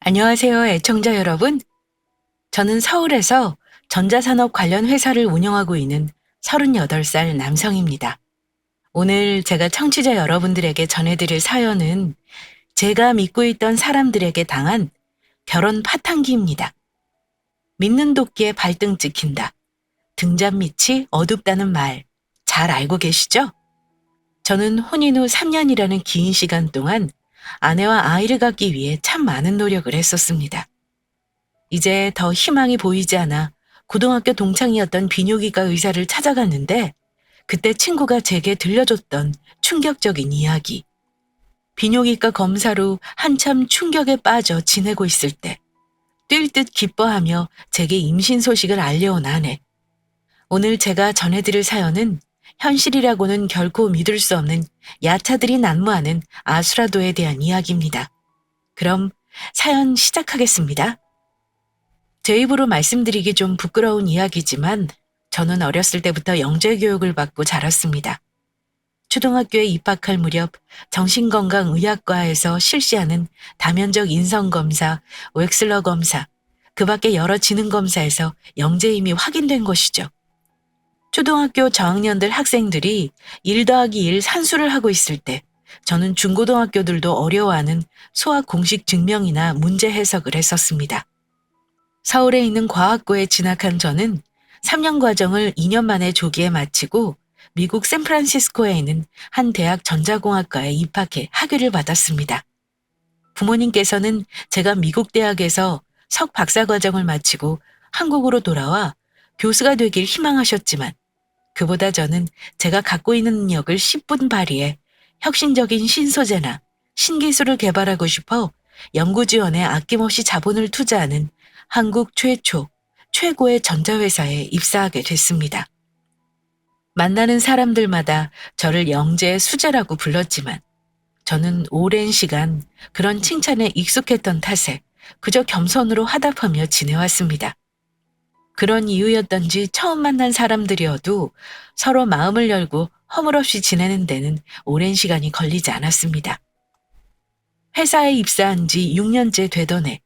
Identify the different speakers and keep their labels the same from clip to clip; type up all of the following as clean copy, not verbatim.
Speaker 1: 안녕하세요, 애청자 여러분. 저는 서울에서 전자산업 관련 회사를 운영하고 있는 38살 남성입니다. 오늘 제가 청취자 여러분들에게 전해드릴 사연은 제가 믿고 있던 사람들에게 당한 결혼 파탄기입니다. 믿는 도끼에 발등 찍힌다. 등잔 밑이 어둡다는 말 잘 알고 계시죠? 저는 혼인 후 3년이라는 긴 시간 동안 아내와 아이를 갖기 위해 참 많은 노력을 했었습니다. 이제 더 희망이 보이지 않아 고등학교 동창이었던 비뇨기과 의사를 찾아갔는데 그때 친구가 제게 들려줬던 충격적인 이야기. 비뇨기과 검사로 한참 충격에 빠져 지내고 있을 때 뛸 듯 기뻐하며 제게 임신 소식을 알려온 아내. 오늘 제가 전해드릴 사연은 현실이라고는 결코 믿을 수 없는 야차들이 난무하는 아수라도에 대한 이야기입니다. 그럼 사연 시작하겠습니다. 제 입으로 말씀드리기 좀 부끄러운 이야기지만 저는 어렸을 때부터 영재 교육을 받고 자랐습니다. 초등학교에 입학할 무렵 정신건강의학과에서 실시하는 다면적 인성검사, 웩슬러 검사, 그 밖에 여러 지능검사에서 영재임이 확인된 것이죠. 초등학교 저학년들 학생들이 1 더하기 1 산수를 하고 있을 때 저는 중고등학교들도 어려워하는 수학 공식 증명이나 문제 해석을 했었습니다. 서울에 있는 과학고에 진학한 저는 3년 과정을 2년 만에 조기에 마치고 미국 샌프란시스코에 있는 한 대학 전자공학과에 입학해 학위를 받았습니다. 부모님께서는 제가 미국 대학에서 석 박사 과정을 마치고 한국으로 돌아와 교수가 되길 희망하셨지만 그보다 저는 제가 갖고 있는 능력을 10분 발휘해 혁신적인 신소재나 신기술을 개발하고 싶어 연구 지원에 아낌없이 자본을 투자하는 한국 최고의 전자회사에 입사하게 됐습니다. 만나는 사람들마다 저를 영재의 수재라고 불렀지만 저는 오랜 시간 그런 칭찬에 익숙했던 탓에 그저 겸손으로 화답하며 지내왔습니다. 그런 이유였던지 처음 만난 사람들이어도 서로 마음을 열고 허물없이 지내는 데는 오랜 시간이 걸리지 않았습니다. 회사에 입사한 지 6년째 되던 해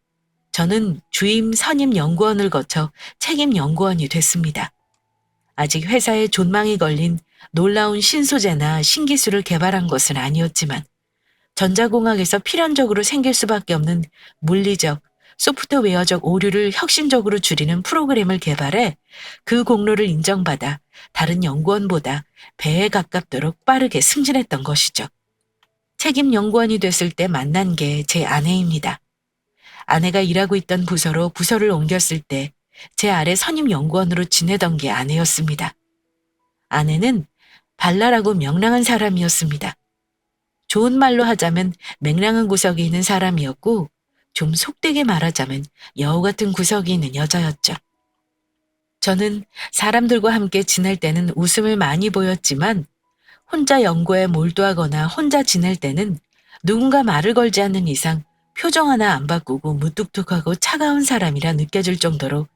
Speaker 1: 저는 주임 선임 연구원을 거쳐 책임 연구원이 됐습니다. 아직 회사에 존망이 걸린 놀라운 신소재나 신기술을 개발한 것은 아니었지만 전자공학에서 필연적으로 생길 수밖에 없는 물리적, 소프트웨어적 오류를 혁신적으로 줄이는 프로그램을 개발해 그 공로를 인정받아 다른 연구원보다 배에 가깝도록 빠르게 승진했던 것이죠. 책임 연구원이 됐을 때 만난 게 제 아내입니다. 아내가 일하고 있던 부서로 부서를 옮겼을 때 제 아래 선임 연구원으로 지내던 게 아내였습니다. 아내는 발랄하고 명랑한 사람이었습니다. 좋은 말로 하자면 맹랑한 구석이 있는 사람이었고 좀 속되게 말하자면 여우 같은 구석이 있는 여자였죠. 저는 사람들과 함께 지낼 때는 웃음을 많이 보였지만 혼자 연구에 몰두하거나 혼자 지낼 때는 누군가 말을 걸지 않는 이상 표정 하나 안 바꾸고 무뚝뚝하고 차가운 사람이라 느껴질 정도로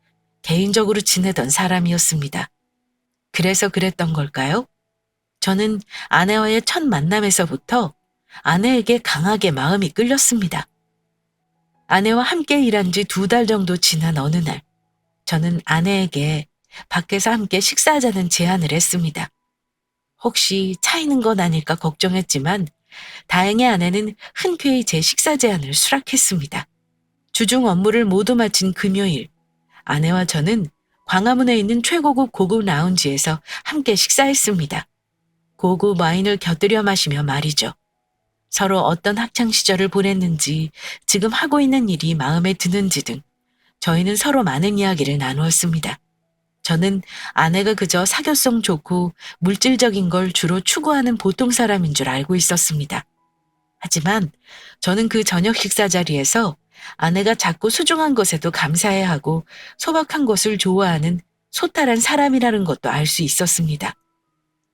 Speaker 1: 개인적으로 지내던 사람이었습니다. 그래서 그랬던 걸까요? 저는 아내와의 첫 만남에서부터 아내에게 강하게 마음이 끌렸습니다. 아내와 함께 일한 지 2달 정도 지난 어느 날, 저는 아내에게 밖에서 함께 식사하자는 제안을 했습니다. 혹시 차이는 건 아닐까 걱정했지만 다행히 아내는 흔쾌히 제 식사 제안을 수락했습니다. 주중 업무를 모두 마친 금요일, 아내와 저는 광화문에 있는 최고급 고급 라운지에서 함께 식사했습니다. 고급 와인을 곁들여 마시며 말이죠. 서로 어떤 학창시절을 보냈는지, 지금 하고 있는 일이 마음에 드는지 등 저희는 서로 많은 이야기를 나누었습니다. 저는 아내가 그저 사교성 좋고 물질적인 걸 주로 추구하는 보통 사람인 줄 알고 있었습니다. 하지만 저는 그 저녁 식사 자리에서 아내가 작고 소중한 것에도 감사해야 하고 소박한 것을 좋아하는 소탈한 사람이라는 것도 알 수 있었습니다.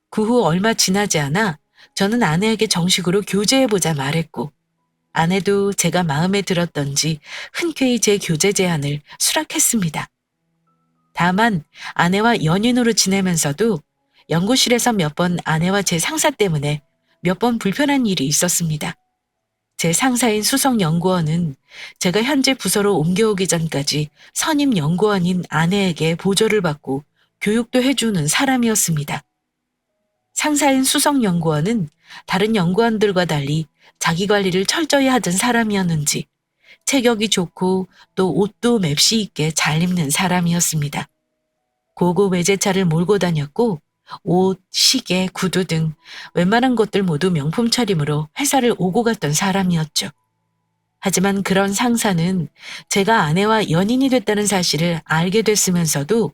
Speaker 1: 그 후 얼마 지나지 않아 저는 아내에게 정식으로 교제해보자 말했고 아내도 제가 마음에 들었던지 흔쾌히 제 교제 제안을 수락했습니다. 다만 아내와 연인으로 지내면서도 연구실에서 몇 번 아내와 제 상사 때문에 몇 번 불편한 일이 있었습니다. 제 상사인 수석연구원은 제가 현재 부서로 옮겨오기 전까지 선임 연구원인 아내에게 보조를 받고 교육도 해주는 사람이었습니다. 상사인 수석연구원은 다른 연구원들과 달리 자기 관리를 철저히 하던 사람이었는지 체격이 좋고 또 옷도 맵시 있게 잘 입는 사람이었습니다. 고급 외제차를 몰고 다녔고 옷, 시계, 구두 등 웬만한 것들 모두 명품 차림으로 회사를 오고 갔던 사람이었죠. 하지만 그런 상사는 제가 아내와 연인이 됐다는 사실을 알게 됐으면서도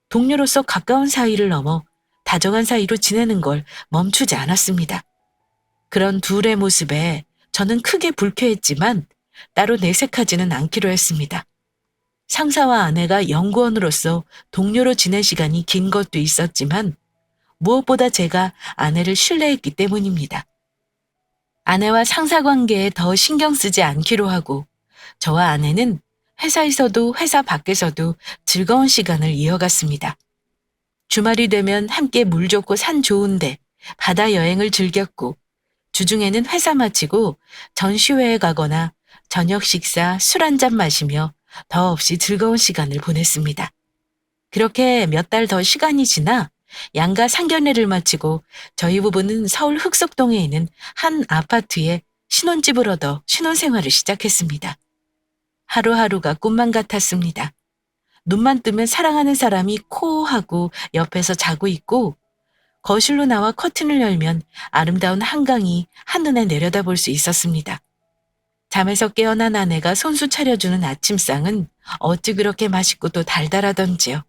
Speaker 1: 동료로서 가까운 사이를 넘어 다정한 사이로 지내는 걸 멈추지 않았습니다. 그런 둘의 모습에 저는 크게 불쾌했지만 따로 내색하지는 않기로 했습니다. 상사와 아내가 연구원으로서 동료로 지낸 시간이 긴 것도 있었지만 무엇보다 제가 아내를 신뢰했기 때문입니다. 아내와 상사 관계에 더 신경 쓰지 않기로 하고 저와 아내는 회사에서도 회사 밖에서도 즐거운 시간을 이어갔습니다. 주말이 되면 함께 물 좋고 산 좋은데 바다 여행을 즐겼고 주중에는 회사 마치고 전시회에 가거나 저녁 식사, 술 한잔 마시며 더없이 즐거운 시간을 보냈습니다. 그렇게 몇 달 더 시간이 지나 양가 상견례를 마치고 저희 부부는 서울 흑석동에 있는 한 아파트에 신혼집을 얻어 신혼생활을 시작했습니다. 하루하루가 꿈만 같았습니다. 눈만 뜨면 사랑하는 사람이 코 하고 옆에서 자고 있고 거실로 나와 커튼을 열면 아름다운 한강이 한눈에 내려다볼 수 있었습니다. 잠에서 깨어난 아내가 손수 차려주는 아침상은 어찌 그렇게 맛있고 또 달달하던지요.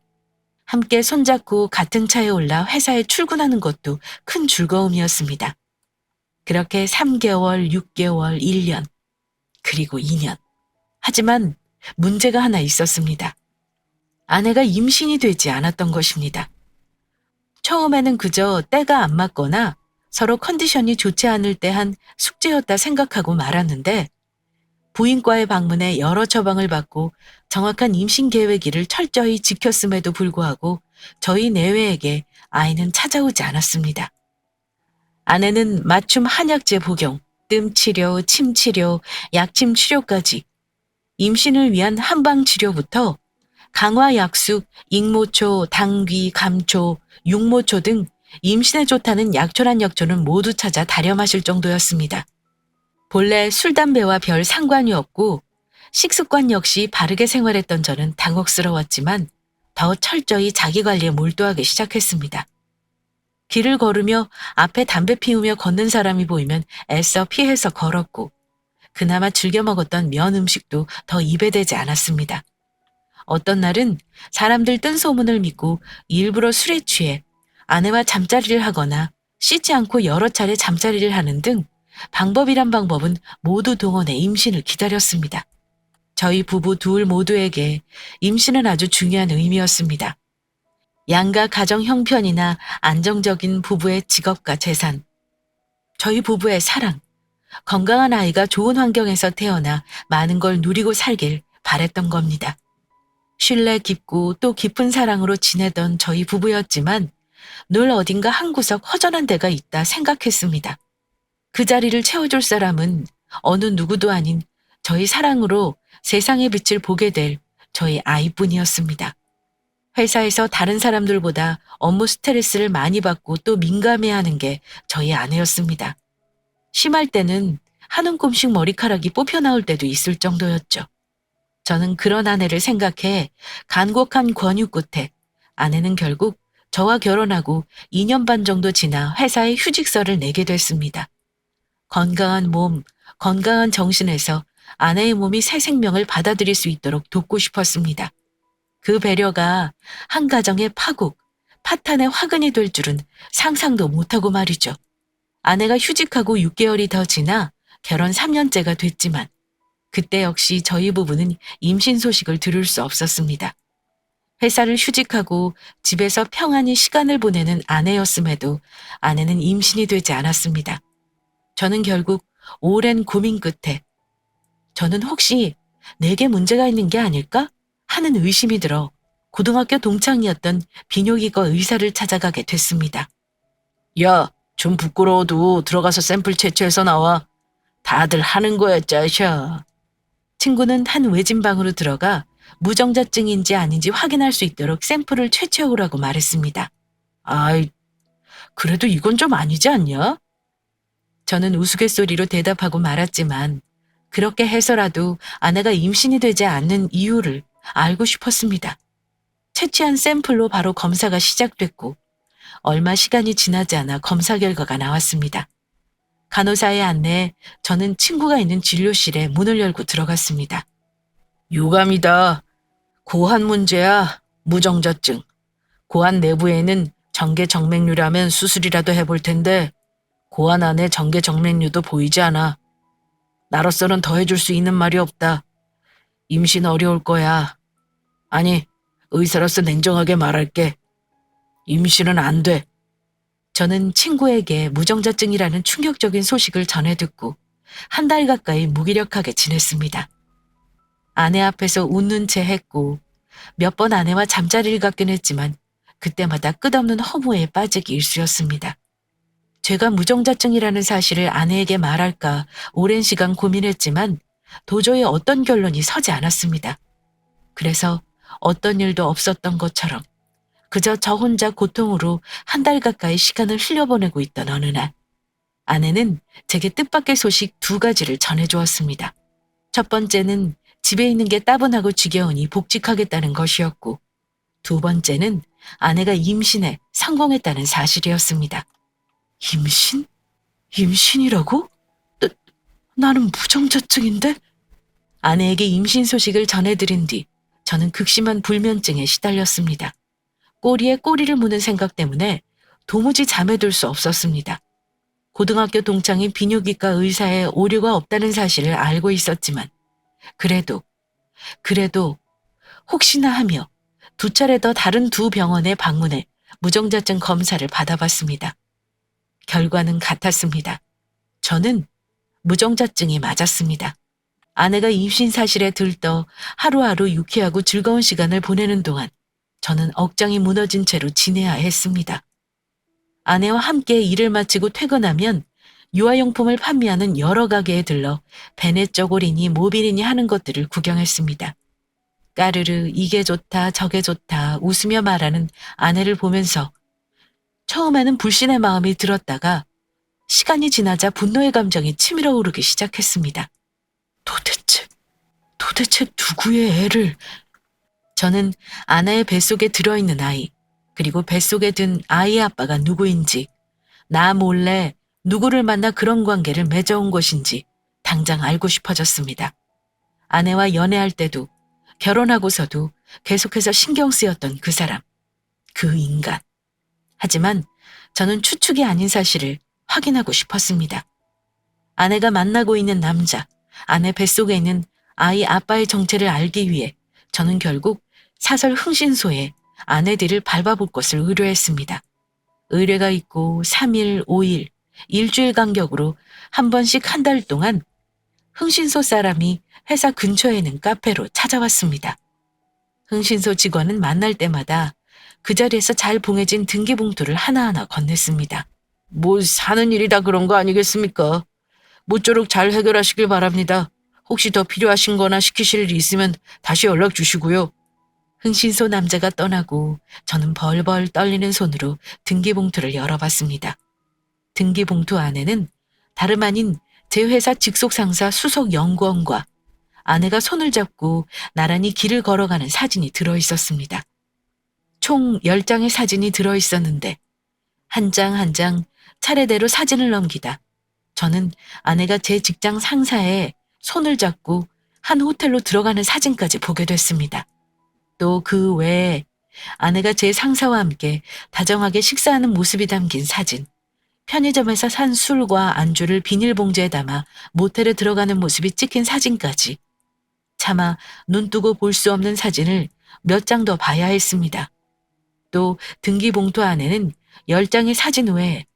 Speaker 1: 함께 손잡고 같은 차에 올라 회사에 출근하는 것도 큰 즐거움이었습니다. 그렇게 3개월, 6개월, 1년, 그리고 2년. 하지만 문제가 하나 있었습니다. 아내가 임신이 되지 않았던 것입니다. 처음에는 그저 때가 안 맞거나 서로 컨디션이 좋지 않을 때 한 숙제였다 생각하고 말았는데 부인과의 방문에 여러 처방을 받고 정확한 임신 계획일을 철저히 지켰음에도 불구하고 저희 내외에게 아이는 찾아오지 않았습니다. 아내는 맞춤 한약재 복용, 뜸 치료, 침 치료, 약침 치료까지 임신을 위한 한방 치료부터 강화 약숙, 익모초, 당귀, 감초, 육모초 등 임신에 좋다는 약초란 약초는 모두 찾아 다려 마실 정도였습니다. 본래 술, 담배와 별 상관이 없고 식습관 역시 바르게 생활했던 저는 당혹스러웠지만 더 철저히 자기 관리에 몰두하기 시작했습니다. 길을 걸으며 앞에 담배 피우며 걷는 사람이 보이면 애써 피해서 걸었고 그나마 즐겨 먹었던 면 음식도 더 입에 대지 않았습니다. 어떤 날은 사람들 뜬 소문을 믿고 일부러 술에 취해 아내와 잠자리를 하거나 씻지 않고 여러 차례 잠자리를 하는 등 방법이란 방법은 모두 동원해 임신을 기다렸습니다. 저희 부부 둘 모두에게 임신은 아주 중요한 의미였습니다. 양가 가정 형편이나 안정적인 부부의 직업과 재산, 저희 부부의 사랑, 건강한 아이가 좋은 환경에서 태어나 많은 걸 누리고 살길 바랬던 겁니다. 신뢰 깊고 또 깊은 사랑으로 지내던 저희 부부였지만 늘 어딘가 한 구석 허전한 데가 있다 생각했습니다. 그 자리를 채워줄 사람은 어느 누구도 아닌 저희 사랑으로 세상의 빛을 보게 될 저희 아이뿐이었습니다. 회사에서 다른 사람들보다 업무 스트레스를 많이 받고 또 민감해하는 게 저희 아내였습니다. 심할 때는 한 움큼씩 머리카락이 뽑혀 나올 때도 있을 정도였죠. 저는 그런 아내를 생각해 간곡한 권유 끝에 아내는 결국 저와 결혼하고 2년 반 정도 지나 회사에 휴직서를 내게 됐습니다. 건강한 몸, 건강한 정신에서 아내의 몸이 새 생명을 받아들일 수 있도록 돕고 싶었습니다. 그 배려가 한 가정의 파국, 파탄의 화근이 될 줄은 상상도 못하고 말이죠. 아내가 휴직하고 6개월이 더 지나 결혼 3년째가 됐지만 그때 역시 저희 부부는 임신 소식을 들을 수 없었습니다. 회사를 휴직하고 집에서 평안히 시간을 보내는 아내였음에도 아내는 임신이 되지 않았습니다. 저는 결국 오랜 고민 끝에 저는 혹시 내게 문제가 있는 게 아닐까 하는 의심이 들어 고등학교 동창이었던 비뇨기과 의사를 찾아가게 됐습니다. 야, 좀 부끄러워도 들어가서 샘플 채취해서 나와. 다들 하는 거야, 짜샤. 친구는 한 외진 방으로 들어가 무정자증인지 아닌지 확인할 수 있도록 샘플을 채취해오라고 말했습니다. 아이, 그래도 이건 좀 아니지 않냐? 저는 우스갯소리로 대답하고 말았지만 그렇게 해서라도 아내가 임신이 되지 않는 이유를 알고 싶었습니다. 채취한 샘플로 바로 검사가 시작됐고 얼마 시간이 지나지 않아 검사 결과가 나왔습니다. 간호사의 안내에 저는 친구가 있는 진료실에 문을 열고 들어갔습니다. 유감이다. 고환 문제야. 무정자증. 고환 내부에는 정계정맥류라면 수술이라도 해볼 텐데 고환 안에 정계정맥류도 보이지 않아. 나로서는 더 해줄 수 있는 말이 없다. 임신 어려울 거야. 아니, 의사로서 냉정하게 말할게. 임신은 안 돼. 저는 친구에게 무정자증이라는 충격적인 소식을 전해 듣고 한 달 가까이 무기력하게 지냈습니다. 아내 앞에서 웃는 채 했고 몇 번 아내와 잠자리를 갖긴 했지만 그때마다 끝없는 허무에 빠지기 일쑤였습니다. 제가 무정자증이라는 사실을 아내에게 말할까 오랜 시간 고민했지만 도저히 어떤 결론이 서지 않았습니다. 그래서 어떤 일도 없었던 것처럼 그저 저 혼자 고통으로 한 달 가까이 시간을 흘려보내고 있던 어느 날, 아내는 제게 뜻밖의 소식 두 가지를 전해주었습니다. 첫 번째는 집에 있는 게 따분하고 지겨우니 복직하겠다는 것이었고, 두 번째는 아내가 임신에 성공했다는 사실이었습니다. 임신? 임신이라고? 나는 무정자증인데? 아내에게 임신 소식을 전해드린 뒤 저는 극심한 불면증에 시달렸습니다. 꼬리에 꼬리를 무는 생각 때문에 도무지 잠에 들 수 없었습니다. 고등학교 동창인 비뇨기과 의사의 오류가 없다는 사실을 알고 있었지만 그래도 혹시나 하며 두 차례 더 다른 두 병원에 방문해 무정자증 검사를 받아봤습니다. 결과는 같았습니다. 저는 무정자증이 맞았습니다. 아내가 임신 사실에 들떠 하루하루 유쾌하고 즐거운 시간을 보내는 동안 저는 억장이 무너진 채로 지내야 했습니다. 아내와 함께 일을 마치고 퇴근하면 유아용품을 판매하는 여러 가게에 들러 베네 쪼고리니 모빌이니 하는 것들을 구경했습니다. 까르르 이게 좋다 저게 좋다 웃으며 말하는 아내를 보면서 처음에는 불신의 마음이 들었다가 시간이 지나자 분노의 감정이 치밀어 오르기 시작했습니다. 도대체 누구의 애를... 저는 아내의 뱃속에 들어있는 아이, 그리고 뱃속에 든 아이의 아빠가 누구인지, 나 몰래 누구를 만나 그런 관계를 맺어온 것인지 당장 알고 싶어졌습니다. 아내와 연애할 때도 결혼하고서도 계속해서 신경 쓰였던 그 사람, 그 인간. 하지만 저는 추측이 아닌 사실을 확인하고 싶었습니다. 아내가 만나고 있는 남자, 아내 뱃속에 있는 아이 아빠의 정체를 알기 위해 저는 결국 사설 흥신소에 아내 뒤를 밟아볼 것을 의뢰했습니다. 의뢰가 있고 3일, 5일, 일주일 간격으로 한 번씩 한 달 동안 흥신소 사람이 회사 근처에 있는 카페로 찾아왔습니다. 흥신소 직원은 만날 때마다 그 자리에서 잘 봉해진 등기봉투를 하나하나 건넸습니다. 뭐 사는 일이다 그런 거 아니겠습니까? 모쪼록 잘 해결하시길 바랍니다. 혹시 더 필요하신 거나 시키실 일이 있으면 다시 연락 주시고요. 흥신소 남자가 떠나고 저는 벌벌 떨리는 손으로 등기봉투를 열어봤습니다. 등기봉투 안에는 다름 아닌 제 회사 직속 상사 수석 연구원과 아내가 손을 잡고 나란히 길을 걸어가는 사진이 들어있었습니다. 총 10장의 사진이 들어있었는데 한 장 한 장 차례대로 사진을 넘기다 저는 아내가 제 직장 상사의 손을 잡고 한 호텔로 들어가는 사진까지 보게 됐습니다. 또 그 외에 아내가 제 상사와 함께 다정하게 식사하는 모습이 담긴 사진, 편의점에서 산 술과 안주를 비닐봉지에 담아 모텔에 들어가는 모습이 찍힌 사진까지 차마 눈 뜨고 볼 수 없는 사진을 몇 장 더 봐야 했습니다. 또 등기봉투 안에는 10장의 사진 외에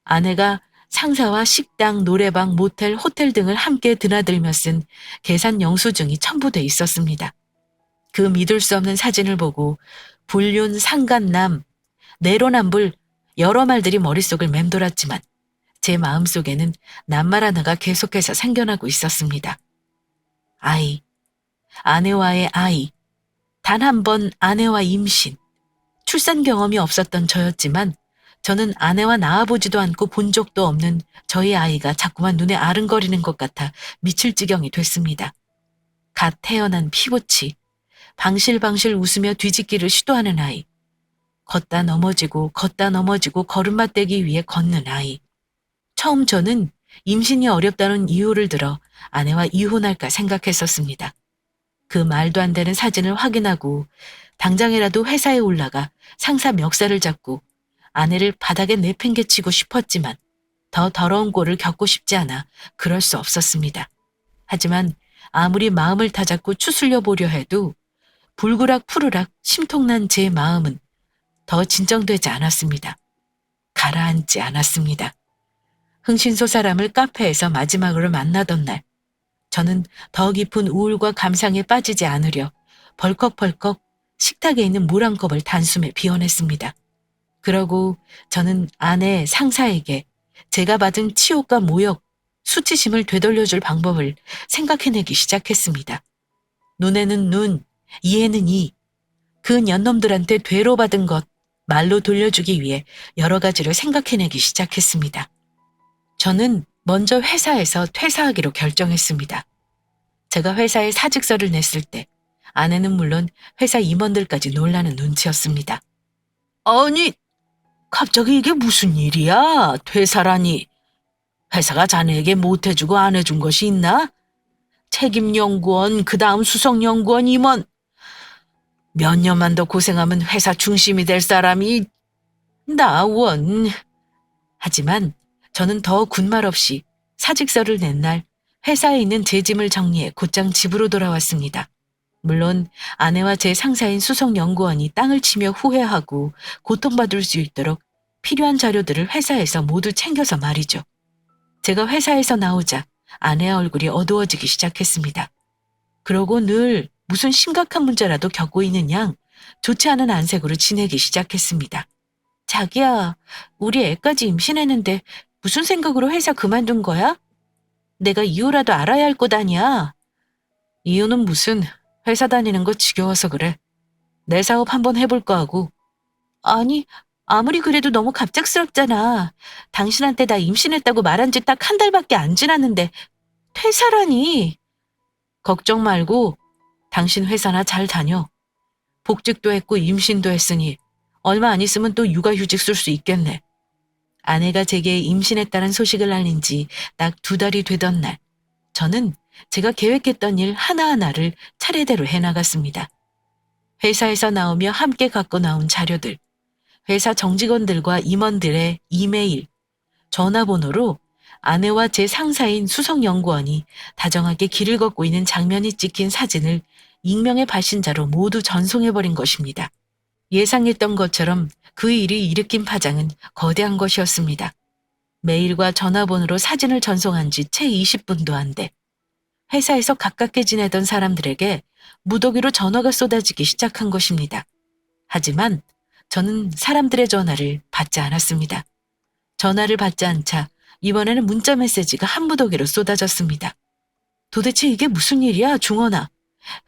Speaker 1: 아내가 상사와 식당, 노래방, 모텔, 호텔 등을 함께 드나들며 쓴 계산 영수증이 첨부돼 있었습니다. 그 믿을 수 없는 사진을 보고 불륜, 상간남, 내로남불 여러 말들이 머릿속을 맴돌았지만 제 마음속에는 낱말 하나가 계속해서 생겨나고 있었습니다. 아이, 아내와의 아이, 단 한 번 아내와 임신, 출산 경험이 없었던 저였지만 저는 아내와 낳아보지도 않고 본 적도 없는 저희 아이가 자꾸만 눈에 아른거리는 것 같아 미칠 지경이 됐습니다. 갓 태어난 피부치, 방실방실 웃으며 뒤집기를 시도하는 아이, 걷다 넘어지고 걸음마 떼기 위해 걷는 아이. 처음 저는 임신이 어렵다는 이유를 들어 아내와 이혼할까 생각했었습니다. 그 말도 안 되는 사진을 확인하고 당장이라도 회사에 올라가 상사 멱살을 잡고 아내를 바닥에 내팽개치고 싶었지만 더 더러운 꼴을 겪고 싶지 않아 그럴 수 없었습니다. 하지만 아무리 마음을 다잡고 추스려 보려 해도 불그락 푸르락 심통난 제 마음은 더 진정되지 않았습니다. 가라앉지 않았습니다. 흥신소사람을 카페에서 마지막으로 만나던 날, 저는 더 깊은 우울과 감상에 빠지지 않으려 벌컥벌컥 식탁에 있는 물 한 컵을 단숨에 비워냈습니다. 그러고 저는 아내 상사에게 제가 받은 치욕과 모욕, 수치심을 되돌려줄 방법을 생각해내기 시작했습니다. 눈에는 눈, 이에는 이, 그 년놈들한테 되로 받은 것 말로 돌려주기 위해 여러 가지를 생각해내기 시작했습니다. 저는 먼저 회사에서 퇴사하기로 결정했습니다. 제가 회사에 사직서를 냈을 때 아내는 물론 회사 임원들까지 놀라는 눈치였습니다. 아니, 갑자기 이게 무슨 일이야? 퇴사라니. 회사가 자네에게 못해주고 안 해준 것이 있나? 책임연구원, 그 다음 수석연구원 임원. 몇 년만 더 고생하면 회사 중심이 될 사람이 나 원. 하지만 저는 더 군말 없이 사직서를 낸 날 회사에 있는 제 짐을 정리해 곧장 집으로 돌아왔습니다. 물론 아내와 제 상사인 수석연구원이 땅을 치며 후회하고 고통받을 수 있도록 필요한 자료들을 회사에서 모두 챙겨서 말이죠. 제가 회사에서 나오자 아내의 얼굴이 어두워지기 시작했습니다. 그러고 늘 무슨 심각한 문제라도 겪고 있는 양 좋지 않은 안색으로 지내기 시작했습니다. 자기야, 우리 애까지 임신했는데 무슨 생각으로 회사 그만둔 거야? 내가 이유라도 알아야 할 것 아니야. 이유는 무슨, 회사 다니는 거 지겨워서 그래. 내 사업 한번 해볼까 하고. 아니, 아무리 그래도 너무 갑작스럽잖아. 당신한테 나 임신했다고 말한 지 딱 한 달밖에 안 지났는데 퇴사라니. 걱정 말고 당신 회사나 잘 다녀. 복직도 했고 임신도 했으니 얼마 안 있으면 또 육아휴직 쓸 수 있겠네. 아내가 제게 임신했다는 소식을 알린 지 딱 2달이 되던 날, 저는 제가 계획했던 일 하나하나를 차례대로 해나갔습니다. 회사에서 나오며 함께 갖고 나온 자료들, 회사 정직원들과 임원들의 이메일, 전화번호로 아내와 제 상사인 수석연구원이 다정하게 길을 걷고 있는 장면이 찍힌 사진을 익명의 발신자로 모두 전송해버린 것입니다. 예상했던 것처럼 그 일이 일으킨 파장은 거대한 것이었습니다. 메일과 전화번호로 사진을 전송한 지 채 20분도 안 돼. 회사에서 가깝게 지내던 사람들에게 무더기로 전화가 쏟아지기 시작한 것입니다. 하지만 저는 사람들의 전화를 받지 않았습니다. 전화를 받지 않자 이번에는 문자 메시지가 한 무더기로 쏟아졌습니다. 도대체 이게 무슨 일이야, 중원아?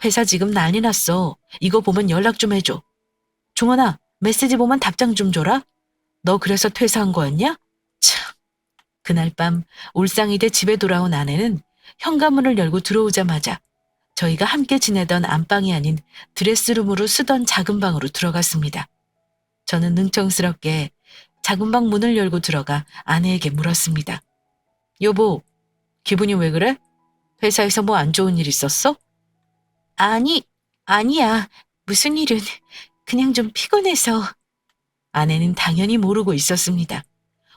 Speaker 1: 회사 지금 난리 났어. 이거 보면 연락 좀 해줘. 중원아, 메시지 보면 답장 좀 줘라. 너 그래서 퇴사한 거였냐? 참. 그날 밤 올상이대 집에 돌아온 아내는 현관문을 열고 들어오자마자 저희가 함께 지내던 안방이 아닌 드레스룸으로 쓰던 작은 방으로 들어갔습니다. 저는 능청스럽게 작은 방 문을 열고 들어가 아내에게 물었습니다. 여보, 기분이 왜 그래? 회사에서 뭐 안 좋은 일 있었어? 아니야. 무슨 일은 그냥 좀 피곤해서. 아내는 당연히 모르고 있었습니다.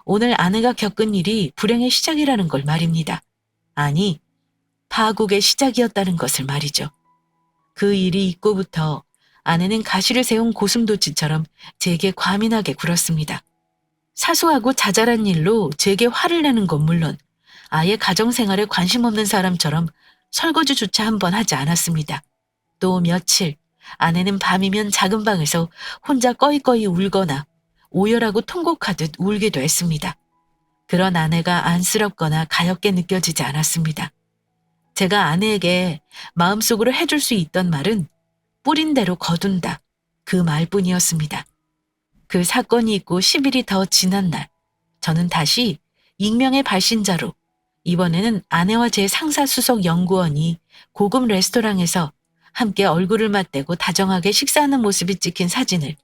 Speaker 1: 오늘 아내가 겪은 일이 불행의 시작이라는 걸 말입니다. 아니, 파국의 시작이었다는 것을 말이죠. 그 일이 있고부터 아내는 가시를 세운 고슴도치처럼 제게 과민하게 굴었습니다. 사소하고 자잘한 일로 제게 화를 내는 건 물론 아예 가정생활에 관심 없는 사람처럼 설거지조차 한 번 하지 않았습니다. 또 며칠 아내는 밤이면 작은 방에서 혼자 꺼이꺼이 울거나 오열하고 통곡하듯 울기도 했습니다. 그런 아내가 안쓰럽거나 가엾게 느껴지지 않았습니다. 제가 아내에게 마음속으로 해줄 수 있던 말은 뿌린 대로 거둔다. 그 말뿐이었습니다. 그 사건이 있고 10일이 더 지난 날, 저는 다시 익명의 발신자로 이번에는 아내와 제 상사수석 연구원이 고급 레스토랑에서 함께 얼굴을 맞대고 다정하게 식사하는 모습이 찍힌 사진을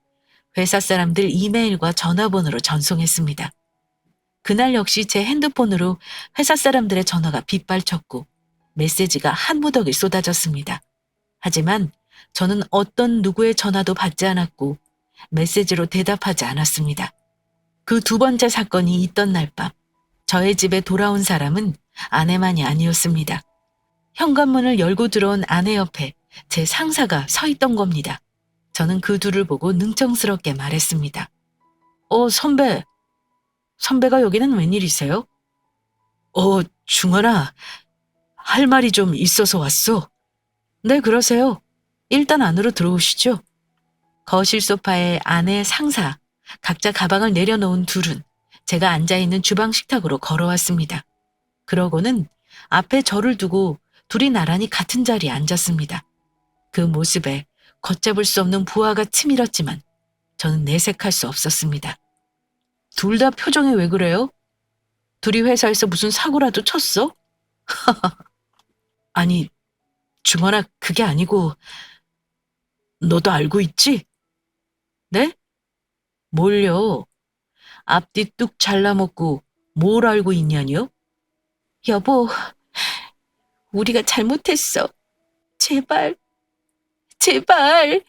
Speaker 1: 회사 사람들 이메일과 전화번호로 전송했습니다. 그날 역시 제 핸드폰으로 회사 사람들의 전화가 빗발쳤고 메시지가 한 무더기 쏟아졌습니다. 하지만 저는 어떤 누구의 전화도 받지 않았고 메시지로 대답하지 않았습니다. 그 두 번째 사건이 있던 날 밤, 저의 집에 돌아온 사람은 아내만이 아니었습니다. 현관문을 열고 들어온 아내 옆에 제 상사가 서 있던 겁니다. 저는 그 둘을 보고 능청스럽게 말했습니다. 선배. 선배가 여기는 웬일이세요? 중원아. 할 말이 좀 있어서 왔어. 네, 그러세요. 일단 안으로 들어오시죠. 거실 소파에 아내, 상사, 각자 가방을 내려놓은 둘은 제가 앉아있는 주방 식탁으로 걸어왔습니다. 그러고는 앞에 저를 두고 둘이 나란히 같은 자리에 앉았습니다. 그 모습에 걷잡을 수 없는 부하가 치밀었지만 저는 내색할 수 없었습니다. 둘 다 표정이 왜 그래요? 둘이 회사에서 무슨 사고라도 쳤어? 아니, 중원아, 그게 아니고 너도 알고 있지? 네? 뭘요? 앞뒤 뚝 잘라먹고 뭘 알고 있냐니요? 여보, 우리가 잘못했어. 제발, 제발.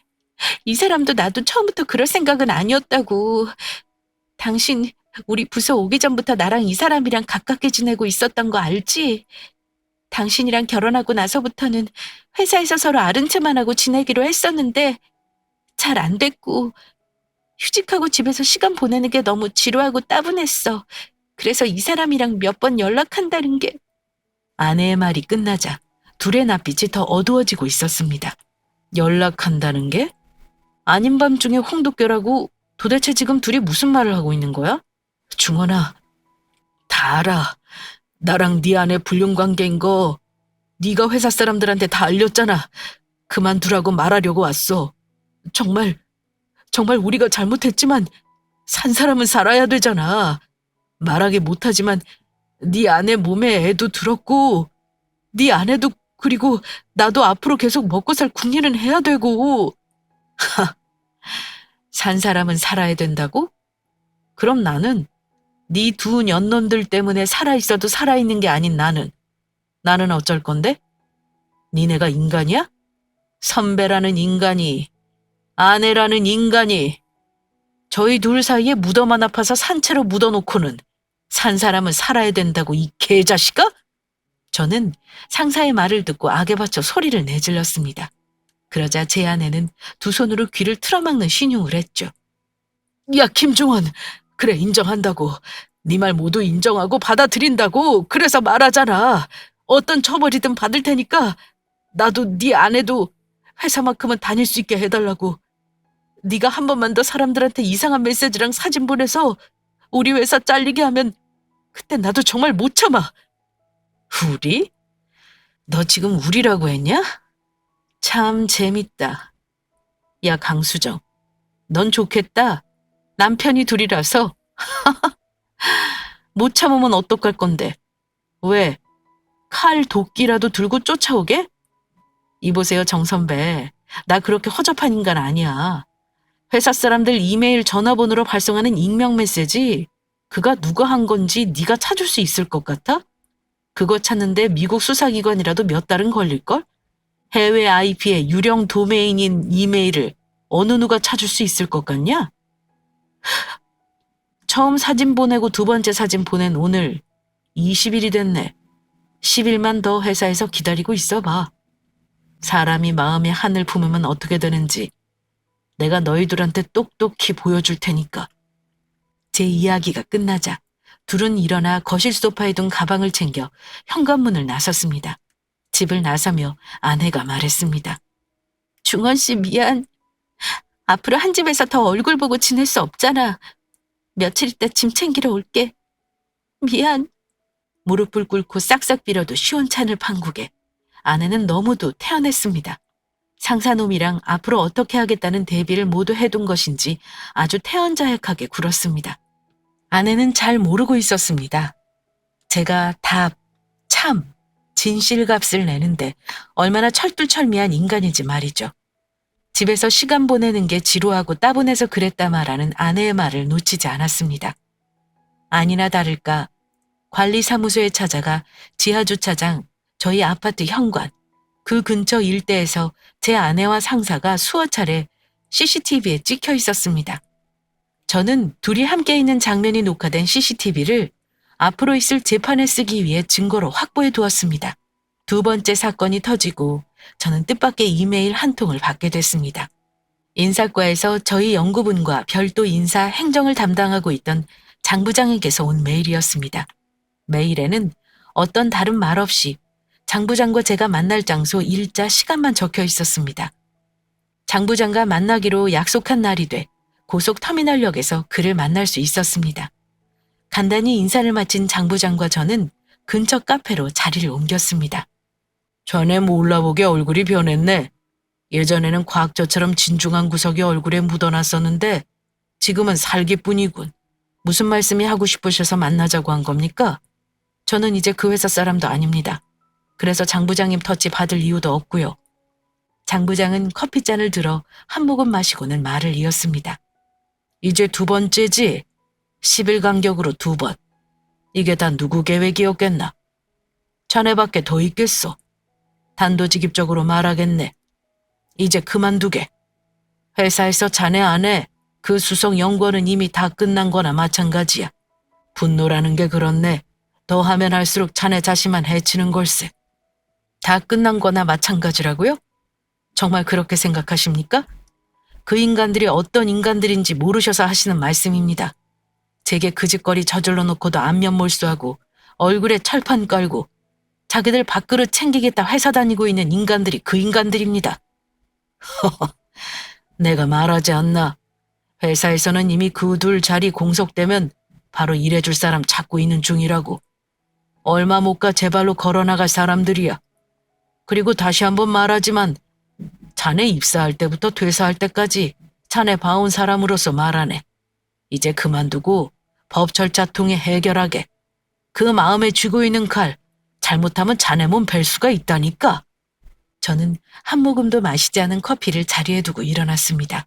Speaker 1: 이 사람도 나도 처음부터 그럴 생각은 아니었다고. 당신 우리 부서 오기 전부터 나랑 이 사람이랑 가깝게 지내고 있었던 거 알지? 당신이랑 결혼하고 나서부터는 회사에서 서로 아른 체만 하고 지내기로 했었는데 잘 안 됐고 휴직하고 집에서 시간 보내는 게 너무 지루하고 따분했어. 그래서 이 사람이랑 몇 번 연락한다는 게. 아내의 말이 끝나자 둘의 낯빛이 더 어두워지고 있었습니다. 연락한다는 게? 아닌 밤중에 홍두깨라고 도대체 지금 둘이 무슨 말을 하고 있는 거야? 중원아, 다 알아. 나랑 네 아내 불륜관계인 거 네가 회사 사람들한테 다 알렸잖아. 그만두라고 말하려고 왔어. 정말 우리가 잘못했지만 산 사람은 살아야 되잖아. 말하기 못하지만 네 아내 몸에 애도 들었고 네 아내도 그리고 나도 앞으로 계속 먹고 살 궁리는 해야 되고. 산 사람은 살아야 된다고? 그럼 나는 네 두 년놈들 때문에 살아있어도 살아있는 게 아닌 나는 어쩔 건데? 니네가 인간이야? 선배라는 인간이, 아내라는 인간이, 저희 둘 사이에 무덤 하나 파서 산채로 묻어놓고는 산 사람은 살아야 된다고 이 개자식아? 저는 상사의 말을 듣고 악에 받쳐 소리를 내질렀습니다. 그러자 제 아내는 두 손으로 귀를 틀어막는 신용을 했죠. 야, 김종원. 그래, 인정한다고. 네 말 모두 인정하고 받아들인다고. 그래서 말하잖아. 어떤 처벌이든 받을 테니까 나도 네 아내도 회사만큼은 다닐 수 있게 해달라고. 네가 한 번만 더 사람들한테 이상한 메시지랑 사진 보내서 우리 회사 잘리게 하면 그때 나도 정말 못 참아. 우리? 너 지금 우리라고 했냐? 참 재밌다. 야, 강수정. 넌 좋겠다. 남편이 둘이라서. 못 참으면 어떡할 건데? 왜? 칼 도끼라도 들고 쫓아오게? 이보세요, 정 선배. 나 그렇게 허접한 인간 아니야. 회사 사람들 이메일 전화번호로 발송하는 익명 메시지, 그가 누가 한 건지 네가 찾을 수 있을 것 같아? 그거 찾는데 미국 수사기관이라도 몇 달은 걸릴걸? 해외 IP의 유령 도메인인 이메일을 어느 누가 찾을 수 있을 것 같냐? 처음 사진 보내고 두 번째 사진 보낸 오늘 20일이 됐네. 10일만 더 회사에서 기다리고 있어봐. 사람이 마음에 한을 품으면 어떻게 되는지 내가 너희들한테 똑똑히 보여줄 테니까. 제 이야기가 끝나자 둘은 일어나 거실 소파에 둔 가방을 챙겨 현관문을 나섰습니다. 집을 나서며 아내가 말했습니다. 중원 씨 미안. 앞으로 한 집에서 더 얼굴 보고 지낼 수 없잖아. 며칠 있다 짐 챙기러 올게. 미안. 무릎을 꿇고 싹싹 빌어도 시원찮을 판국에 아내는 너무도 태연했습니다. 상사놈이랑 앞으로 어떻게 하겠다는 대비를 모두 해둔 것인지 아주 태연자약하게 굴었습니다. 아내는 잘 모르고 있었습니다. 제가 답, 참, 진실값을 내는데 얼마나 철두철미한 인간인지 말이죠. 집에서 시간 보내는 게 지루하고 따분해서 그랬다 말하는 아내의 말을 놓치지 않았습니다. 아니나 다를까 관리사무소에 찾아가 지하주차장, 저희 아파트 현관, 그 근처 일대에서 제 아내와 상사가 수어 차례 CCTV에 찍혀 있었습니다. 저는 둘이 함께 있는 장면이 녹화된 CCTV를 앞으로 있을 재판에 쓰기 위해 증거로 확보해 두었습니다. 두 번째 사건이 터지고 저는 뜻밖의 이메일 한 통을 받게 됐습니다. 인사과에서 저희 연구분과 별도 인사 행정을 담당하고 있던 장 부장에게서 온 메일이었습니다. 메일에는 어떤 다른 말 없이 장 부장과 제가 만날 장소, 일자, 시간만 적혀 있었습니다. 장 부장과 만나기로 약속한 날이 돼 고속터미널역에서 그를 만날 수 있었습니다. 간단히 인사를 마친 장 부장과 저는 근처 카페로 자리를 옮겼습니다. 전에 몰라보게 얼굴이 변했네. 예전에는 과학자처럼 진중한 구석이 얼굴에 묻어났었는데 지금은 살기뿐이군. 무슨 말씀이 하고 싶으셔서 만나자고 한 겁니까? 저는 이제 그 회사 사람도 아닙니다. 그래서 장 부장님 터치 받을 이유도 없고요. 장 부장은 커피잔을 들어 한 모금 마시고는 말을 이었습니다. 이제 두 번째지? 10일 간격으로 2번. 이게 다 누구 계획이었겠나? 자네밖에 더 있겠어. 단도직입적으로 말하겠네. 이제 그만두게. 회사에서 자네 안에 그 수석 연구원은 이미 다 끝난 거나 마찬가지야. 분노라는 게 그렇네. 더 하면 할수록 자네 자신만 해치는 걸세. 다 끝난 거나 마찬가지라고요? 정말 그렇게 생각하십니까? 그 인간들이 어떤 인간들인지 모르셔서 하시는 말씀입니다. 제게 그 짓거리 저질러 놓고도 안면 몰수하고 얼굴에 철판 깔고 자기들 밥그릇 챙기겠다 회사 다니고 있는 인간들이 그 인간들입니다. 내가 말하지 않나. 회사에서는 이미 그 둘 자리 공석되면 바로 일해줄 사람 찾고 있는 중이라고. 얼마 못 가 제발로 걸어나갈 사람들이야. 그리고 다시 한번 말하지만 자네 입사할 때부터 퇴사할 때까지 자네 봐온 사람으로서 말하네. 이제 그만두고 법 절차 통해 해결하게. 그 마음에 쥐고 있는 칼, 잘못하면 자네 몸 벨 수가 있다니까. 저는 한 모금도 마시지 않은 커피를 자리에 두고 일어났습니다.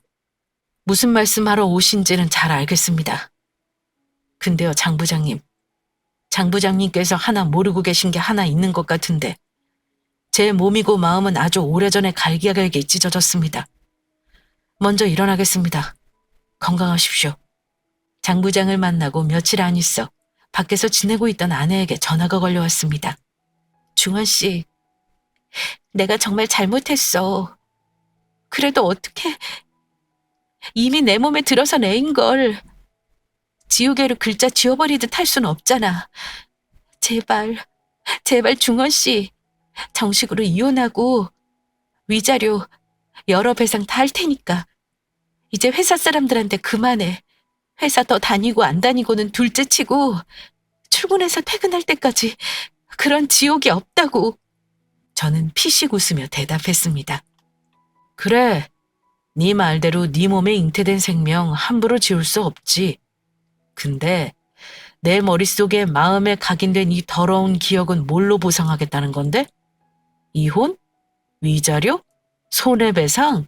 Speaker 1: 무슨 말씀하러 오신지는 잘 알겠습니다. 근데요, 장 부장님. 장 부장님께서 하나 모르고 계신 게 하나 있는 것 같은데 제 몸이고 마음은 아주 오래전에 갈기갈기 찢어졌습니다. 먼저 일어나겠습니다. 건강하십시오. 장 부장을 만나고 며칠 안 있어 밖에서 지내고 있던 아내에게 전화가 걸려왔습니다. 중원 씨, 내가 정말 잘못했어. 그래도 어떻게 이미 내 몸에 들어서 내인 걸 지우개로 글자 지워버리듯 할 순 없잖아. 제발 중원 씨, 정식으로 이혼하고 위자료 여러 배상 다 할 테니까 이제 회사 사람들한테 그만해. 회사 더 다니고 안 다니고는 둘째치고 출근해서 퇴근할 때까지 그런 지옥이 없다고. 저는 피식 웃으며 대답했습니다. 그래, 네 말대로 네 몸에 잉태된 생명 함부로 지울 수 없지. 근데 내 머릿속에 마음에 각인된 이 더러운 기억은 뭘로 보상하겠다는 건데? 이혼? 위자료? 손해배상?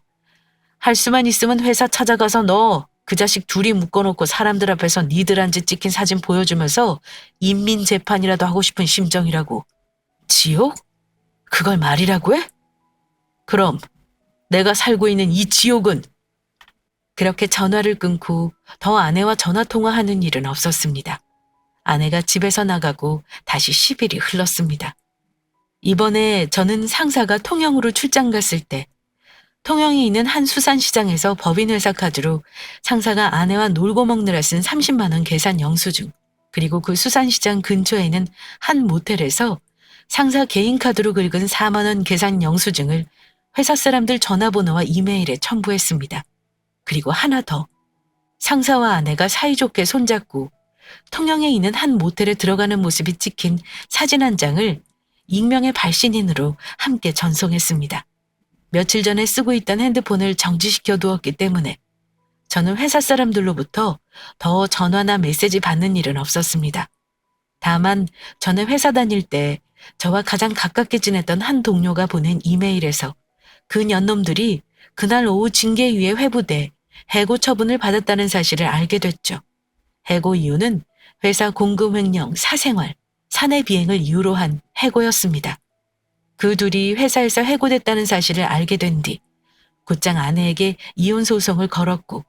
Speaker 1: 할 수만 있으면 회사 찾아가서 너 그 자식 둘이 묶어놓고 사람들 앞에서 니들 한 짓 찍힌 사진 보여주면서 인민재판이라도 하고 싶은 심정이라고. 지옥? 그걸 말이라고 해? 그럼 내가 살고 있는 이 지옥은? 그렇게 전화를 끊고 더 아내와 전화통화하는 일은 없었습니다. 아내가 집에서 나가고 다시 10일이 흘렀습니다. 이번에 저는 상사가 통영으로 출장 갔을 때 통영에 있는 한 수산시장에서 법인회사 카드로 상사가 아내와 놀고 먹느라 쓴 30만 원 계산 영수증, 그리고 그 수산시장 근처에 있는 한 모텔에서 상사 개인 카드로 긁은 4만 원 계산 영수증을 회사 사람들 전화번호와 이메일에 첨부했습니다. 그리고 하나 더. 상사와 아내가 사이좋게 손잡고 통영에 있는 한 모텔에 들어가는 모습이 찍힌 사진 한 장을 익명의 발신인으로 함께 전송했습니다. 며칠 전에 쓰고 있던 핸드폰을 정지시켜 두었기 때문에 저는 회사 사람들로부터 더 전화나 메시지 받는 일은 없었습니다. 다만 저는 회사 다닐 때 저와 가장 가깝게 지냈던 한 동료가 보낸 이메일에서 그 년놈들이 그날 오후 징계위에 회부돼 해고 처분을 받았다는 사실을 알게 됐죠. 해고 이유는 회사 공급 횡령, 사생활, 사내 비행을 이유로 한 해고였습니다. 그 둘이 회사에서 해고됐다는 사실을 알게 된 뒤 곧장 아내에게 이혼 소송을 걸었고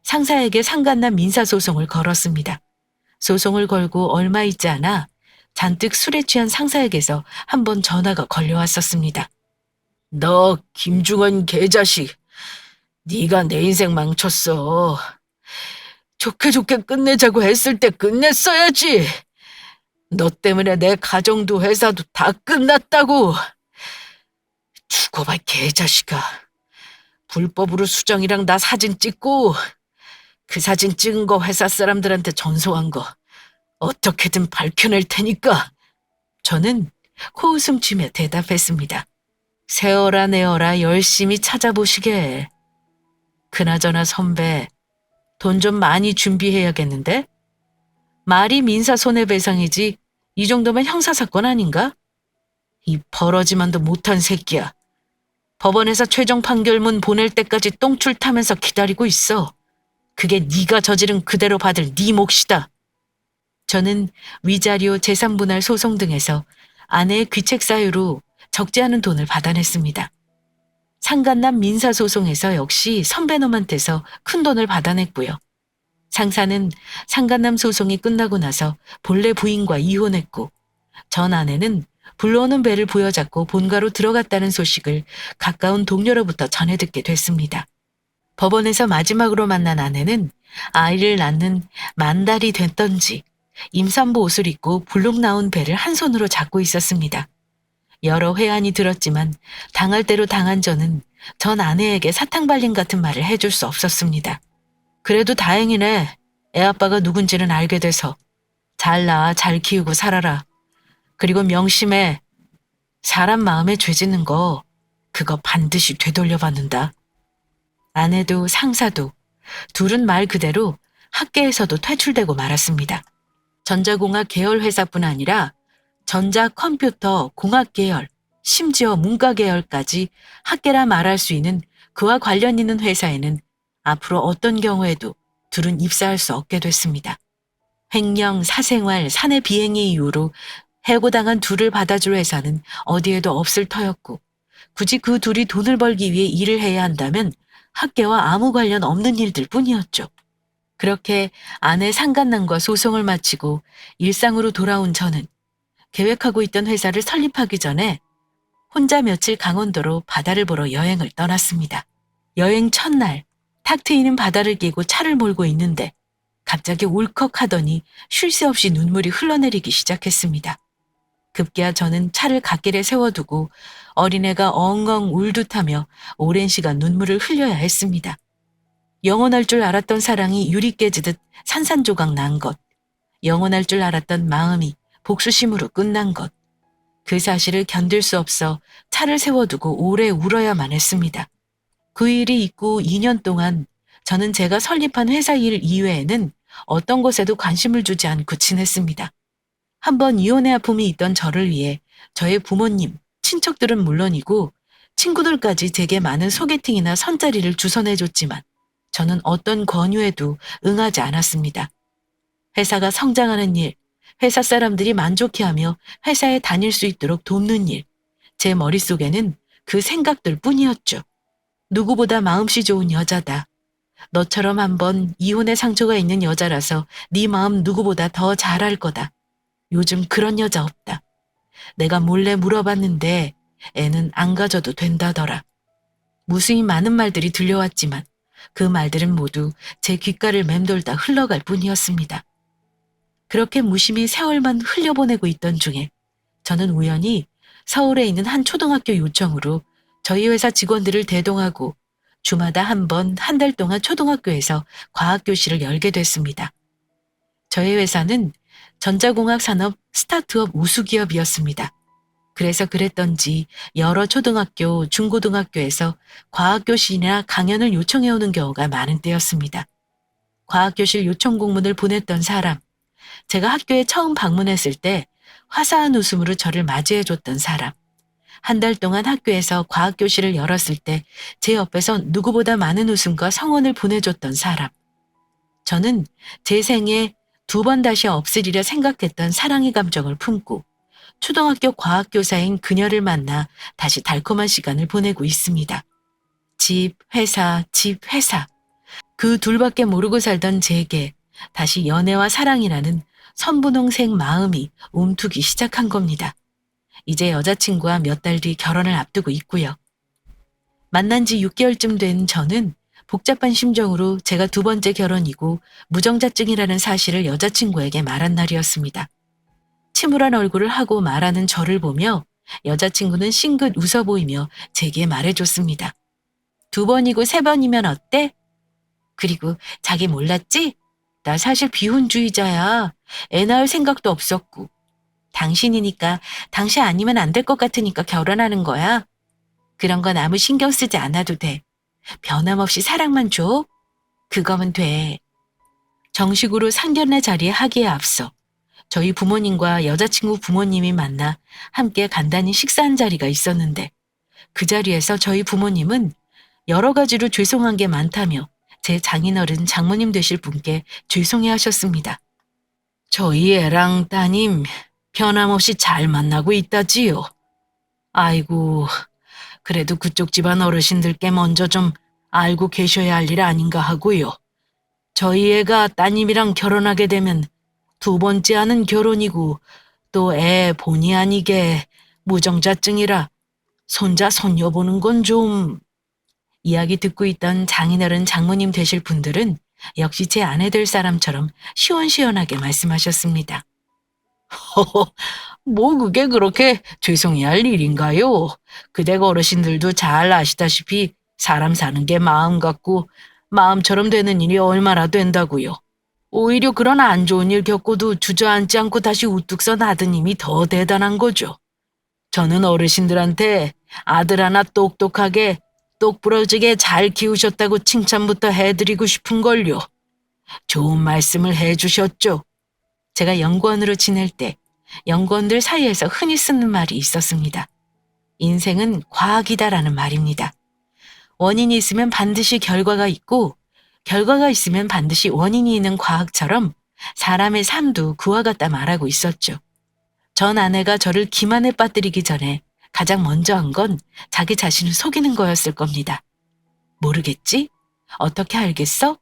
Speaker 1: 상사에게 상간남 민사소송을 걸었습니다. 소송을 걸고 얼마 있지 않아 잔뜩 술에 취한 상사에게서 한 번 전화가 걸려왔었습니다. 너 김중원 개자식, 네가 내 인생 망쳤어. 좋게 좋게 끝내자고 했을 때 끝냈어야지. 너 때문에 내 가정도 회사도 다 끝났다고. 죽어봐 개자식아. 불법으로 수정이랑 나 사진 찍고 그 사진 찍은 거 회사 사람들한테 전송한 거 어떻게든 밝혀낼 테니까. 저는 코웃음 치며 대답했습니다. 세어라 내어라 열심히 찾아보시게. 그나저나 선배, 돈 좀 많이 준비해야겠는데? 말이 민사 손해배상이지 이 정도면 형사사건 아닌가? 이 버러지만도 못한 새끼야. 법원에서 최종 판결문 보낼 때까지 똥줄 타면서 기다리고 있어. 그게 네가 저지른 그대로 받을 네 몫이다. 저는 위자료, 재산분할 소송 등에서 아내의 귀책 사유로 적지 않은 돈을 받아냈습니다. 상간남 민사소송에서 역시 선배놈한테서 큰 돈을 받아냈고요. 상사는 상간남 소송이 끝나고 나서 본래 부인과 이혼했고 전 아내는 불러오는 배를 부여잡고 본가로 들어갔다는 소식을 가까운 동료로부터 전해 듣게 됐습니다. 법원에서 마지막으로 만난 아내는 아이를 낳는 만달이 됐던지 임산부 옷을 입고 불룩 나온 배를 한 손으로 잡고 있었습니다. 여러 회한이 들었지만 당할 대로 당한 저는 전 아내에게 사탕발림 같은 말을 해줄 수 없었습니다. 그래도 다행이네. 애아빠가 누군지는 알게 돼서. 잘 낳아 잘 키우고 살아라. 그리고 명심해. 사람 마음에 죄 짓는 거 그거 반드시 되돌려받는다. 아내도 상사도 둘은 말 그대로 학계에서도 퇴출되고 말았습니다. 전자공학 계열 회사뿐 아니라 전자 컴퓨터 공학 계열, 심지어 문과 계열까지 학계라 말할 수 있는 그와 관련 있는 회사에는 앞으로 어떤 경우에도 둘은 입사할 수 없게 됐습니다. 횡령, 사생활, 사내 비행의 이유로 해고당한 둘을 받아줄 회사는 어디에도 없을 터였고 굳이 그 둘이 돈을 벌기 위해 일을 해야 한다면 학계와 아무 관련 없는 일들 뿐이었죠. 그렇게 아내 상간남과 소송을 마치고 일상으로 돌아온 저는 계획하고 있던 회사를 설립하기 전에 혼자 며칠 강원도로 바다를 보러 여행을 떠났습니다. 여행 첫날 탁 트이는 바다를 끼고 차를 몰고 있는데 갑자기 울컥하더니 쉴 새 없이 눈물이 흘러내리기 시작했습니다. 급기야 저는 차를 갓길에 세워두고 어린애가 엉엉 울듯하며 오랜 시간 눈물을 흘려야 했습니다. 영원할 줄 알았던 사랑이 유리 깨지듯 산산조각 난 것, 영원할 줄 알았던 마음이 복수심으로 끝난 것, 그 사실을 견딜 수 없어 차를 세워두고 오래 울어야만 했습니다. 그 일이 있고 2년 동안 저는 제가 설립한 회사 일 이외에는 어떤 것에도 관심을 주지 않고 지냈습니다. 한번 이혼의 아픔이 있던 저를 위해 저의 부모님, 친척들은 물론이고 친구들까지 제게 많은 소개팅이나 선자리를 주선해줬지만 저는 어떤 권유에도 응하지 않았습니다. 회사가 성장하는 일, 회사 사람들이 만족해하며 회사에 다닐 수 있도록 돕는 일, 제 머릿속에는 그 생각들 뿐이었죠. 누구보다 마음씨 좋은 여자다. 너처럼 한번 이혼의 상처가 있는 여자라서 네 마음 누구보다 더 잘할 거다. 요즘 그런 여자 없다. 내가 몰래 물어봤는데 애는 안 가져도 된다더라. 무수히 많은 말들이 들려왔지만 그 말들은 모두 제 귓가를 맴돌다 흘러갈 뿐이었습니다. 그렇게 무심히 세월만 흘려보내고 있던 중에 저는 우연히 서울에 있는 한 초등학교 요청으로 저희 회사 직원들을 대동하고 주마다 한 번 한 달 동안 초등학교에서 과학교실을 열게 됐습니다. 저희 회사는 전자공학 산업 스타트업 우수기업이었습니다. 그래서 그랬던지 여러 초등학교, 중고등학교에서 과학교실이나 강연을 요청해오는 경우가 많은 때였습니다. 과학교실 요청 공문을 보냈던 사람, 제가 학교에 처음 방문했을 때 화사한 웃음으로 저를 맞이해줬던 사람, 한 달 동안 학교에서 과학교실을 열었을 때 제 옆에서 누구보다 많은 웃음과 성원을 보내줬던 사람, 저는 제 생에 2번 다시 없으리라 생각했던 사랑의 감정을 품고 초등학교 과학교사인 그녀를 만나 다시 달콤한 시간을 보내고 있습니다. 집, 회사, 집, 회사. 그 둘밖에 모르고 살던 제게 다시 연애와 사랑이라는 선분홍색 마음이 움트기 시작한 겁니다. 이제 여자친구와 몇 달 뒤 결혼을 앞두고 있고요. 만난 지 6개월쯤 된 저는 복잡한 심정으로 제가 2번째 결혼이고 무정자증이라는 사실을 여자친구에게 말한 날이었습니다. 침울한 얼굴을 하고 말하는 저를 보며 여자친구는 싱긋 웃어 보이며 제게 말해줬습니다. 2번이고 3번이면 어때? 그리고 자기 몰랐지? 나 사실 비혼주의자야. 애 낳을 생각도 없었고. 당신이니까 당신 아니면 안 될 것 같으니까 결혼하는 거야. 그런 건 아무 신경 쓰지 않아도 돼. 변함없이 사랑만 줘. 그거면 돼. 정식으로 상견례 자리에 하기에 앞서 저희 부모님과 여자친구 부모님이 만나 함께 간단히 식사한 자리가 있었는데 그 자리에서 저희 부모님은 여러 가지로 죄송한 게 많다며 제 장인어른 장모님 되실 분께 죄송해 하셨습니다. 저희 애랑 따님 변함없이 잘 만나고 있다지요. 아이고, 그래도 그쪽 집안 어르신들께 먼저 좀 알고 계셔야 할 일 아닌가 하고요. 저희 애가 따님이랑 결혼하게 되면 2번째 하는 결혼이고 또 애 본의 아니게 무정자증이라 손자 손녀 보는 건 좀... 이야기 듣고 있던 장인어른 장모님 되실 분들은 역시 제 아내 될 사람처럼 시원시원하게 말씀하셨습니다. 허허, 뭐 그게 그렇게 죄송해야 할 일인가요? 그댁 어르신들도 잘 아시다시피 사람 사는 게 마음 같고 마음처럼 되는 일이 얼마나 된다고요. 오히려 그런 안 좋은 일 겪고도 주저앉지 않고 다시 우뚝 선 아드님이 더 대단한 거죠. 저는 어르신들한테 아들 하나 똑똑하게 똑부러지게 잘 키우셨다고 칭찬부터 해드리고 싶은걸요. 좋은 말씀을 해주셨죠. 제가 연구원으로 지낼 때 연구원들 사이에서 흔히 쓰는 말이 있었습니다. 인생은 과학이다라는 말입니다. 원인이 있으면 반드시 결과가 있고 결과가 있으면 반드시 원인이 있는 과학처럼 사람의 삶도 그와 같다 말하고 있었죠. 전 아내가 저를 기만에 빠뜨리기 전에 가장 먼저 한 건 자기 자신을 속이는 거였을 겁니다. 모르겠지? 어떻게 알겠어?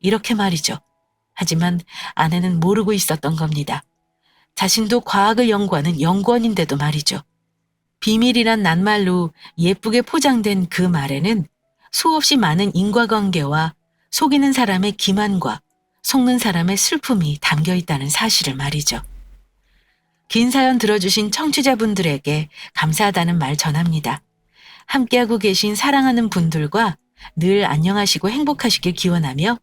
Speaker 1: 이렇게 말이죠. 하지만 아내는 모르고 있었던 겁니다. 자신도 과학을 연구하는 연구원인데도 말이죠. 비밀이란 낱말로 예쁘게 포장된 그 말에는 수없이 많은 인과관계와 속이는 사람의 기만과 속는 사람의 슬픔이 담겨 있다는 사실을 말이죠. 긴 사연 들어주신 청취자분들에게 감사하다는 말 전합니다. 함께하고 계신 사랑하는 분들과 늘 안녕하시고 행복하시길 기원하며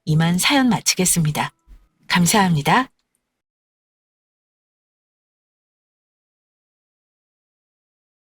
Speaker 1: 이만 사연 마치겠습니다. 감사합니다.